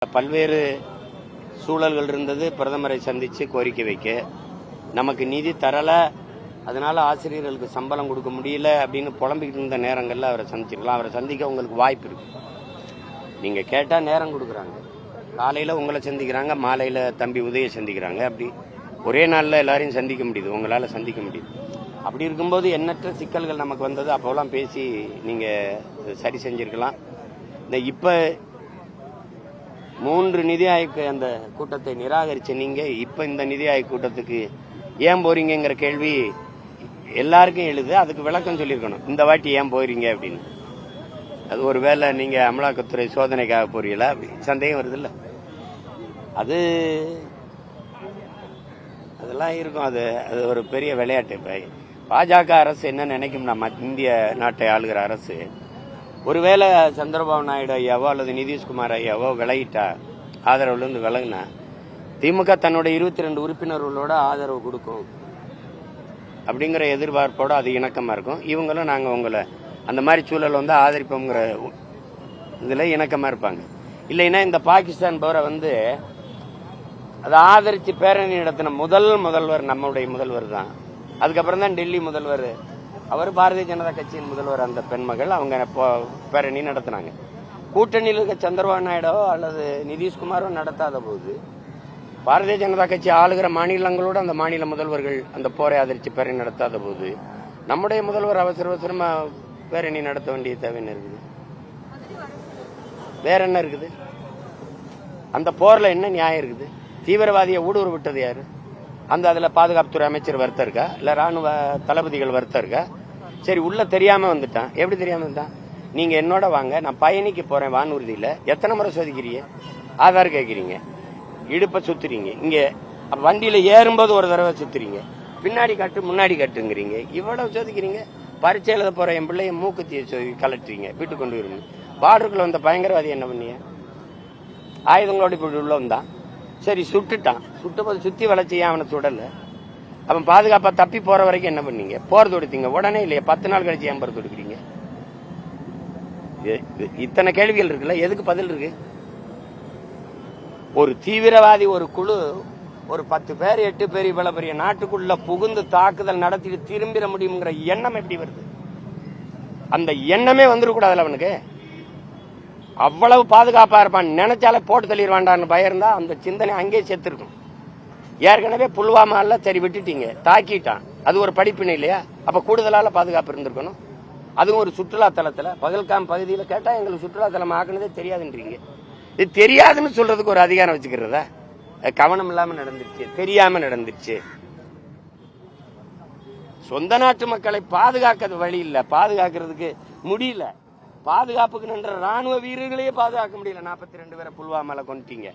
பல்வேறு சூழல்கள் இருந்தது. பிரதமரை சந்திச்சு கோரிக்கை வைக்க நமக்கு நிதி தரல, அதனால ஆசிரியர்களுக்கு சம்பளம் கொடுக்க முடியல அப்படின்னு புலம்பிக்கிட்டு இருந்த நேரங்கள்ல அவரை சந்திச்சிருக்கலாம். அவரை சந்திக்க உங்களுக்கு வாய்ப்பு இருக்கு. நீங்க கேட்டா நேரம் கொடுக்குறாங்க. காலையில உங்களை சந்திக்கிறாங்க, மாலையில தம்பி உதய சந்திக்கிறாங்க. அப்படி ஒரே நாள்ல எல்லாரையும் சந்திக்க முடியுது, உங்களால சந்திக்க முடியுது. அப்படி இருக்கும்போது எண்ணற்ற சிக்கல்கள் நமக்கு வந்தது. அப்போலாம் பேசி நீங்க சரி செஞ்சிருக்கலாம். இந்த இப்ப 3 நிதி ஆயோக் அந்த கூட்டத்தை நிராகரிச்ச நீங்க இப்ப இந்த நிதி ஆயோக் கூட்டத்துக்கு ஏன் போறீங்கிற கேள்வி எல்லாருக்கும் எழுது. அதுக்கு விளக்கம் சொல்லியிருக்கணும். இந்த வாட்டி ஏன் போறீங்க அப்படின்னு. அது ஒருவேளை நீங்க அமலாக்கத்துறை சோதனைக்காக போறீங்களா சந்தேகம் வருது இல்ல. அதெல்லாம் இருக்கும். அது ஒரு பெரிய விளையாட்டு. இப்ப பாஜக அரசு என்ன நினைக்கும்னா, இந்திய நாட்டை ஆளுகிற அரசு ஒருவேளை சந்திரபாபு நாயுடு ஐயாவோ அல்லது நிதிஷ்குமார் ஐயாவோ விலகிட்டா, ஆதரவுல இருந்து விலகுனா, திமுக தன்னுடைய 22 உறுப்பினர்களோட ஆதரவு கொடுக்கும் அப்படிங்கிற எதிர்பார்ப்போட அது இணக்கமா இருக்கும். இவங்களும் நாங்க உங்களை அந்த மாதிரி சூழல் வந்து ஆதரிப்போங்கிற இதுல இணக்கமா இருப்பாங்க. இல்லைன்னா இந்த பாகிஸ்தான் போற வந்து அதை ஆதரிச்சு பேரணி நடத்தின முதல்வர் நம்முடைய முதல்வர் தான். அதுக்கப்புறம் தான் டெல்லி முதல்வர், அவர் பாரதிய ஜனதா கட்சியின் முதல்வர். அந்த பெண்மகள் அவங்க பேரணி நடத்தினாங்க. கூட்டணியில் இருக்க சந்திரபாபு நாயுடோ அல்லது நிதிஷ்குமாரோ நடத்தாத போது பாரதிய ஜனதா கட்சி ஆளுகிற மாநிலங்களோட அந்த மாநில முதல்வர்கள் அந்த போரை ஆதரிச்சு பேரணி நடத்தாத போது நம்முடைய முதல்வர் அவசரமா பேரணி நடத்த வேண்டிய தேவை என்ன இருக்குது? வேற என்ன இருக்குது? அந்த போர்ல என்ன நியாயம் இருக்குது? தீவிரவாதியை ஊடுருவ விட்டது யாரு? அதுல பாதுகாப்புத்துறை அமைச்சர் வருத்தம் இருக்கா? இல்ல ராணுவ தளபதிகள் வருத்தம் இருக்கா? சரி, உள்ள தெரியாம வந்துட்டான். எப்படி தெரியாம வந்துட்டான்? நீங்க என்னோட வாங்க, நான் பயணிக்கு போறேன் வானூர்தியில. எத்தனை முறை சோதிக்கிறீங்க? ஆதார் கேட்கறீங்க, இடுப்பை சுத்துறீங்க, இங்க வண்டியில ஏறும்போது ஒரு தடவை சுத்துறீங்க, பின்னாடி காட்டு முன்னாடி காட்டுங்கிறீங்க, இவ்வளவு சோதிக்கிறீங்க. பரீட்சை எழுத போற என் பிள்ளைய மூக்குத்திய கலட்டுறீங்க, வீட்டுக்கு கொண்டு வருவீங்க. பார்டருக்குள்ள வந்த பயங்கரவாதி என்ன பண்ணிய? ஆயுதங்களோட இப்படி உள்ள வந்தான். சரி, சுட்டுட்டான். சுட்டும்போது சுத்தி வளைச்சி அவனை சுடல. அவன் பாதுகாப்பா தப்பி போற வரைக்கும் என்ன பண்ணீங்க? போர் தொடுத்தீங்க. உடனே இல்லையா 10 நாள் கழிச்சு ஏன் போர் தொடுக்கிறீங்க? இத்தனை கேள்விகள் இருக்குல்ல, எதுக்கு பதில் இருக்கு? ஒரு தீவிரவாதி ஒரு குழு ஒரு 10 பேர் 8 பேர் இவ்வளவு பெரிய நாட்டுக்குள்ள புகுந்து தாக்குதல் நடத்திட்டு திரும்பிட முடியுங்கிற எண்ணம் எப்படி வருது? அந்த எண்ணமே வந்துடக்கூடாதுல அவனுக்கு. அவ்வளவு பாதுகாப்பா இருப்பான். நினைச்சாலே போட்டு தள்ளிடுவான்டான்னு பயம் இருந்தா அந்த சிந்தனை அங்கேயே செத்துருக்கும். ஏற்கனவே புல்வாமால சரி விட்டுட்டீங்க, தாக்கிட்டான். அது ஒரு படிப்பினை இல்லையா? அப்ப கூடுதலால பாதுகாப்பு இருந்திருக்கணும். அதுவும் ஒரு சுற்றுலா தலத்துல, பகல்காம் பகுதியில கேட்டா எங்களுக்கு சுற்றுலா தலம் ஆக்குனதே தெரியாதுன்றீங்க. இது தெரியாதுன்னு சொல்றதுக்கு ஒரு அதிகாரம் வச்சுக்கிறதா? கவனம் இல்லாம நடந்துருச்சு, தெரியாம நடந்துருச்சு. சொந்த நாட்டு மக்களை பாதுகாக்கிறது வழி இல்ல, பாதுகாக்கிறதுக்கு முடியல. பாதுகாப்புக்கு நின்ற ராணுவ வீரர்களையே பாதுகாக்க முடியல. 42 பேரை புல்வாமால கொண்டுட்டீங்க.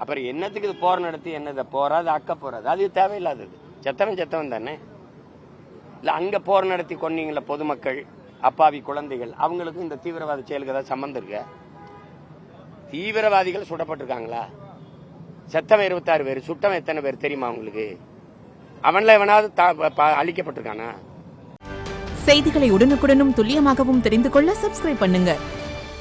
அப்புறம் என்னத்துக்கு இது போர் நடத்தி என்னது போறாது, அக்க போறாது? அது தேவையில்லாதது. செத்தவன் தானே. இல்ல அங்க போர் நடத்தி கொன்னீங்கள பொதுமக்கள், அப்பாவி குழந்தைகள், அவங்களுக்கும் இந்த தீவிரவாத செயலுக்கு ஏதாவது சம்பந்தம் இருக்க? தீவிரவாதிகள் சுடப்பட்டிருக்காங்களா? செத்தவன் 26 பேர், சுட்டவன் எத்தனை பேர் தெரியுமா உங்களுக்கு? அவன்ல எவனாவது அழிக்கப்பட்டிருக்கானா? செய்திகளை உடனுக்குடனும் துல்லியமாகவும் தெரிந்து கொள்ள சப்ஸ்கிரைப் பண்ணுங்க.